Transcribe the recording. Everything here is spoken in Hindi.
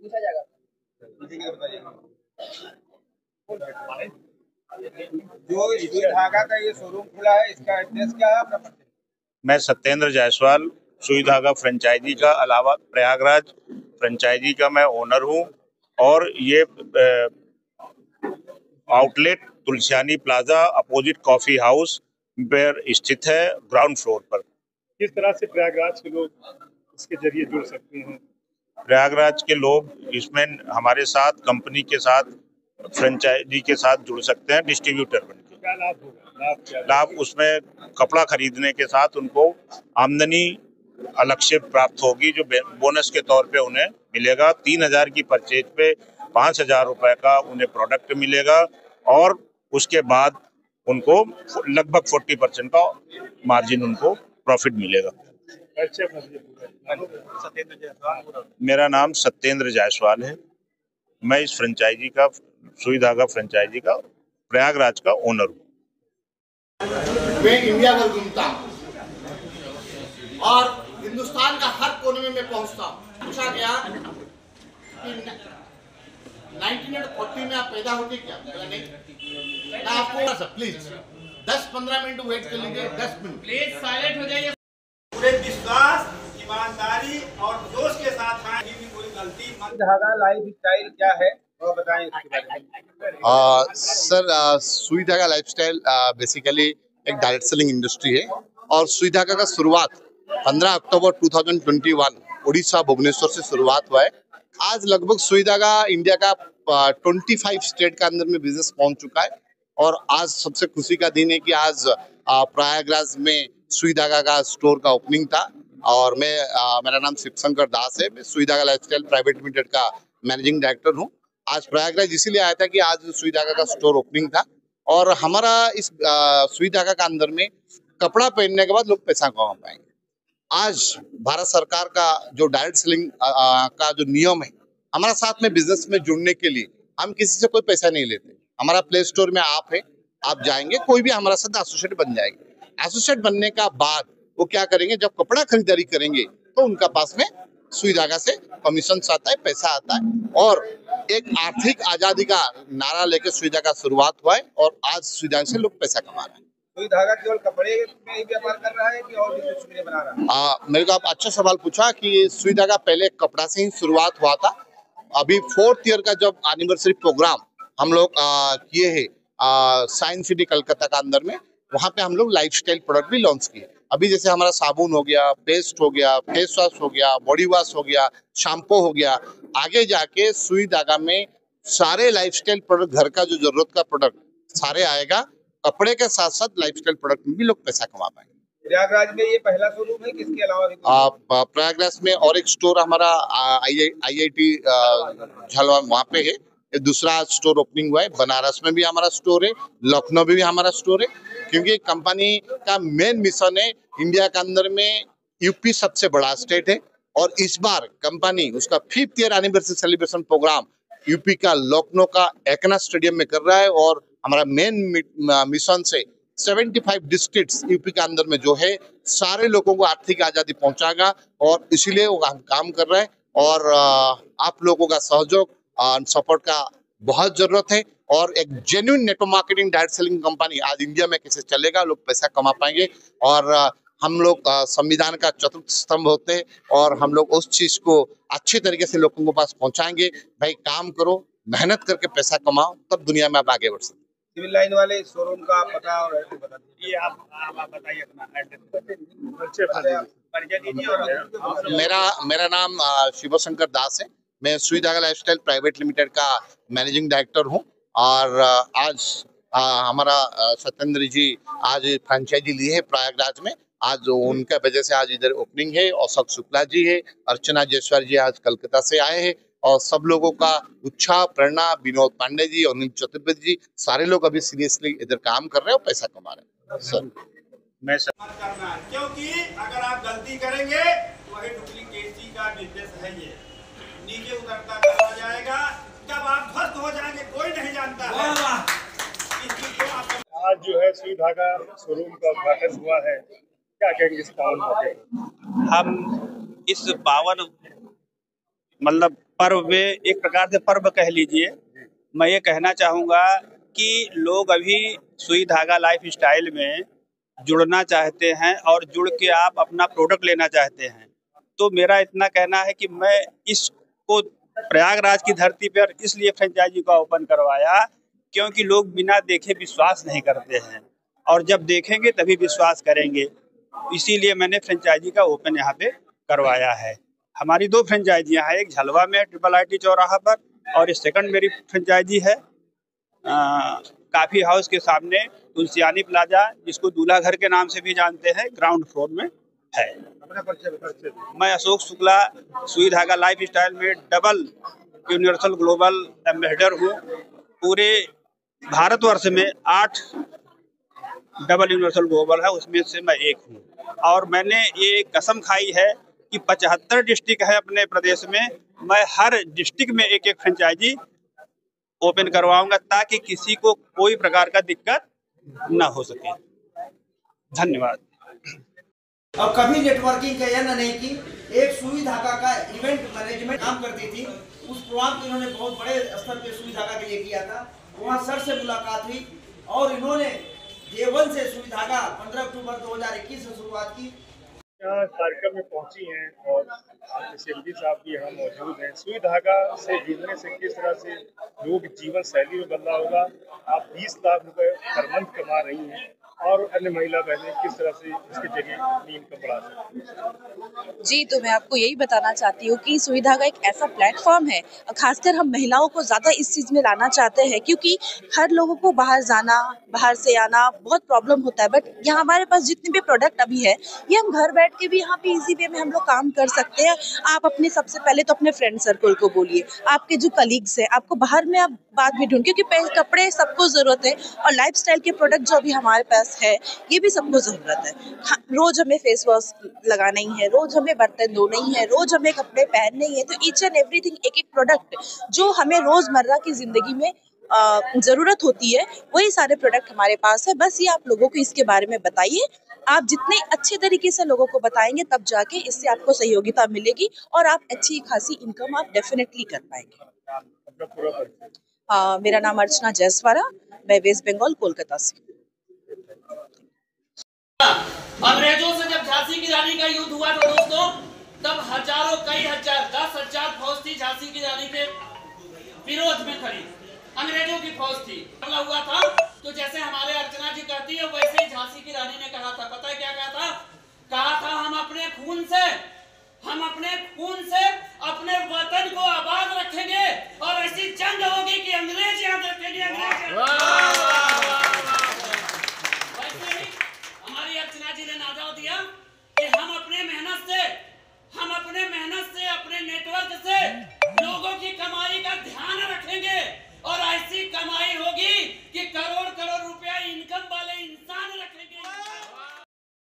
पूछा जाएगा। जो सुई धागा का ये शोरूम खुला है, इसका एड्रेस क्या है, अपना परिचय। मैं सत्येंद्र जायसवाल, सुई धागा फ्रेंचाइजी का अलावा प्रयागराज फ्रेंचाइजी का मैं ओनर हूं और ये outlet Tulsiani plaza opposite coffee house पर स्थित है, ग्राउंड फ्लोर पर। किस तरह से प्रयागराज के लोग इसके जरिए जुड़ सकते हैं? प्रयागराज के लोग इसमें हमारे साथ कंपनी के साथ फ्रेंचाइजी के साथ जुड़ सकते हैं डिस्ट्रीब्यूटर बनके। क्या लाभ होगा? लाभ उसमें कपड़ा खरीदने के साथ उनको आमदनी अलग से प्राप्त होगी, जो बोनस के तौर पे उन्हें मिलेगा। 3,000 की परचेज पे 5,000 रुपए का उन्हें प्रोडक्ट मिलेगा और उसके बाद उनको लगभग 40% का मार्जिन उनको प्रॉफिट मिलेगा। मेरा नाम सत्येंद्र जायसवाल है। मैं इस फ्रेंचाइजी का, सुई धागा फ्रेंचाइजी का प्रयागराज का ओनर हूँ। मैं इंडिया भर घूमता हूँ और हिंदुस्तान का हर कोने में मैं पहुँचता हूँ। पूछा गया कि 1940 में आप पैदा होते क्या? नहीं, आपको प्लीज 10-15 मिनट वेट कर लीजिए। 10 मिनट प्लीज साइलेंट हो जाइए। पूरे विश्वास, ईमानदारी और जोश के साथ आए, कोई गलती मत। धागा लाइफ स्टाइल क्या है और बताएं उसके बारे में। सर, सुई धागा लाइफस्टाइल बेसिकली एक डायरेक्ट सेलिंग इंडस्ट्री है और सुई धागा का शुरुआत 15 अक्टूबर 2021 उड़ीसा भुवनेश्वर से शुरुआत हुआ है। आज लगभग सुई धागा इंडिया का 25 स्टेट के अंदर में बिजनेस पहुंच चुका है और आज सबसे खुशी का दिन है कि आज प्रयागराज में सुई धागा का स्टोर का ओपनिंग था और मेरा नाम शिवशंकर दास है। मैं सुई धागा लाइफस्टाइल प्राइवेट लिमिटेड का मैनेजिंग डायरेक्टर हूँ। आज प्रयागराज इसीलिए आया था कि आज सुई धागा का स्टोर ओपनिंग था और हमारा इस सुई धागा का अंदर में कपड़ा पहनने के बाद लोग पैसा कमा पाएंगे। आज भारत सरकार का जो डायरेक्ट सेलिंग का जो नियम है, हमारा साथ में बिजनेस में जुड़ने के लिए हम किसी से कोई पैसा नहीं लेते। हमारा प्ले स्टोर में आप है, आप जाएंगे, कोई भी हमारा साथ एसोसिएट बन जाएंगे। एसोसिएट बनने का बाद वो क्या करेंगे, जब कपड़ा खरीदारी करेंगे तो उनका पास में सुई धागा से कमीशन आता है, पैसा आता है और एक आर्थिक आजादी का नारा लेकर सुई धागा शुरुआत हुआ है और आज सुई धागा से लोग पैसा कमा रहे हैं। सुई धागा केवल कपड़े में ही व्यापार कर रहा है कि और भी कुछ भी बना रहा है? मेरे को आप अच्छा सवाल पूछा कि सुई धागा पहले कपड़ा से ही शुरुआत हुआ था। अभी 4th ईयर का जब एनिवर्सरी प्रोग्राम हम लोग किए हैं साइंस सिटी कलकत्ता का अंदर में, वहाँ पे हम लोग लाइफस्टाइल प्रोडक्ट भी लॉन्च किए। अभी जैसे हमारा साबुन हो गया, पेस्ट हो गया, फेस वॉश हो गया, बॉडी वॉश हो गया, शैम्पू हो गया। आगे जाके सुई धागा में सारे लाइफस्टाइल प्रोडक्ट, घर का जो जरूरत का प्रोडक्ट सारे आएगा। कपड़े के साथ साथ लाइफस्टाइल प्रोडक्ट में भी लोग पैसा कमा पाएंगे। प्रयागराज में ये पहला शोरूम है, किसके अलावा भी? प्रयागराज में और एक स्टोर हमारा IIT झलवा वहाँ पे है, दूसरा स्टोर ओपनिंग हुआ है। बनारस में भी हमारा स्टोर है, लखनऊ में भी हमारा स्टोर है, क्योंकि कंपनी का मेन मिशन है इंडिया के अंदर में यूपी सबसे बड़ा स्टेट है और इस बार कंपनी उसका 5th year anniversary celebration programme UP का लखनऊ का एकना स्टेडियम में कर रहा है और हमारा मेन मिशन से 75 डिस्ट्रिक्ट्स यूपी के अंदर में जो है सारे लोगों को आर्थिक आजादी पहुंचाएगा और इसीलिए वो काम कर रहा है और आप लोगों का सहयोग सपोर्ट का बहुत जरूरत है और एक genuine network marketing direct selling company आज इंडिया में कैसे चलेगा, लोग पैसा कमा पाएंगे और हम लोग संविधान का चतुर्थ स्तंभ होते हैं और हम लोग उस चीज को अच्छे तरीके से लोगों के पास पहुंचाएंगे। भाई काम करो, मेहनत करके पैसा कमाओ, तब दुनिया में आप आगे बढ़ सकते। सिविल लाइन वाले शोरूम का पता और एड्रेस बता दीजिए। आप बताइए अपना एड्रेस। मेरा नाम शिवशंकर दास है। मैं सुई धागा लाइफस्टाइल प्राइवेट लिमिटेड का मैनेजिंग डायरेक्टर हूं और आज हमारा सत्येंद्र जी आज फ्रेंचाइजी ली है प्रयागराज में। आज उनका वजह से आज इधर ओपनिंग है। अशोक शुक्ला जी है, अर्चना जयसवाल जी आज कलकत्ता से आए हैं और सब लोगों का उत्साह, प्रेरणा, विनोद पांडे जी, अनिल चतुर्वेदी जी, सारे लोग अभी सीरियसली इधर काम कर रहे हैं और पैसा कमा रहे हैं। सर मैं करना, क्योंकि अगर आप गलती करेंगे तो वही डुप्लीकेसी का निर्देश है। ये नीचे उतरता चला जाएगा, कब आप ध्वस्त हो जाएंगे कोई नहीं जानता है। आज जो है सुई धागा शोरूम का उद्घाटन हुआ है, क्या कहेंगे इस पावन मौके पर? हम इस पावन मतलब पर्व में, एक प्रकार से पर्व कह लीजिए, मैं ये कहना चाहूँगा कि लोग अभी सुई धागा लाइफ स्टाइल में जुड़ना चाहते हैं और जुड़ के आप अपना प्रोडक्ट लेना चाहते हैं। तो मेरा इतना कहना है कि मैं इसको प्रयागराज की धरती पर इसलिए फ्रेंचाइजी का ओपन करवाया क्योंकि लोग बिना देखे विश्वास नहीं करते हैं और जब देखेंगे तभी विश्वास करेंगे। इसीलिए मैंने फ्रेंचाइजी का ओपन यहाँ पे करवाया है। हमारी 2 फ्रेंचाइजियाँ हैं, एक झलवा में IIIT चौराहा पर और सेकंड मेरी फ्रेंचाइजी है काफी हाउस के सामने तुलसियानी प्लाजा, जिसको दूल्हा घर के नाम से भी जानते हैं, ग्राउंड फ्लोर में है। मैं अशोक शुक्ला सुई धागा लाइफ स्टाइल में डबल यूनिवर्सल ग्लोबल एम्बेसडर हूँ। पूरे भारतवर्ष में 8 डबल यूनिवर्सल ग्लोबल है, उसमें से मैं एक हूँ। और मैंने ये कसम खाई है कि 75 डिस्ट्रिक्ट है अपने प्रदेश में, मैं हर डिस्ट्रिक्ट में एक फ्रेंचाइजी ओपन करवाऊंगा ताकि किसी को कोई प्रकार का दिक्कत ना हो सके। धन्यवाद। और कभी नेटवर्किंग किया ना नहीं की। एक सुई धागा का इवेंट मैनेजमेंट काम करती थी, उस प्रोग्राम को इन्होंने बहुत बड़े स्तर पे सुई धागा के लिए किया था। वहाँ सर से मुलाकात हुई और इन्होंने J1 से सुई धागा 15 अक्टूबर 2021 से शुरुआत की। यहाँ कार्यक्रम में पहुंची हैं और एसएमडी साहब भी यहाँ मौजूद हैं। सुई धागा से जुड़ने से किस तरह से लोग जीवन शैली में बदलाव होगा। आप 20 लाख रुपए पर मंथ कमा रही हैं और अन्य महिला बहनें किस तरह से इसके जरिए अपनी इनकम बढ़ा सकती हैं। जी, तो मैं आपको यही बताना चाहती हूँ कि सुई धागा एक ऐसा प्लेटफॉर्म है, खासकर हम महिलाओं को ज़्यादा इस चीज़ में लाना चाहते हैं क्योंकि हर लोगों को बाहर जाना, बाहर से आना बहुत प्रॉब्लम होता है। बट यहाँ हमारे पास जितने भी प्रोडक्ट अभी है, ये हम घर बैठ के भी यहाँ पे इजी वे में हम लोग काम कर सकते हैं। आप अपने सबसे पहले तो अपने फ्रेंड सर्कल को बोलिए, आपके जो कलीग्स हैं, आपको बाहर में आप बात भी ढूंढ, क्योंकि कपड़े सबको ज़रूरत है और लाइफस्टाइल के प्रोडक्ट जो अभी हमारे पास है ये भी सबको ज़रूरत है। रोज हमें फेस वॉश लगाना ही है, रोज हमें बर्तन धोना ही है, रोज हमें कपड़े पहनने ही है। तो ईच एंड एवरीथिंग, एक एक प्रोडक्ट जो हमें रोजमर्रा की जिंदगी में ज़रूरत होती है, वही सारे प्रोडक्ट हमारे पास है। बस ये आप लोगों को इसके बारे में बताइए। आप जितने अच्छे तरीके से लोगों को बताएंगे तब जाके इससे आपको सहयोगिता मिलेगी और आप अच्छी खासी इनकम आप डेफिनेटली कर पाएंगे। मेरा नाम अर्चना जयसवारा, मैं वेस्ट बंगाल कोलकाता से। अंग्रेजों से जब झांसी की रानी का युद्ध हुआ तो दोस्तों, तब हजारों, कई हजार, 10,000 फौज थी झांसी की रानी के विरोध में खड़ी। अंग्रेजों की फौज थी, हमला हुआ था। तो जैसे हमारे अर्चना जी कहती है, वैसे ही झांसी की रानी ने कहा था। पता है क्या कहा था? कहा था हम अपने खून से अपने वतन को आबाद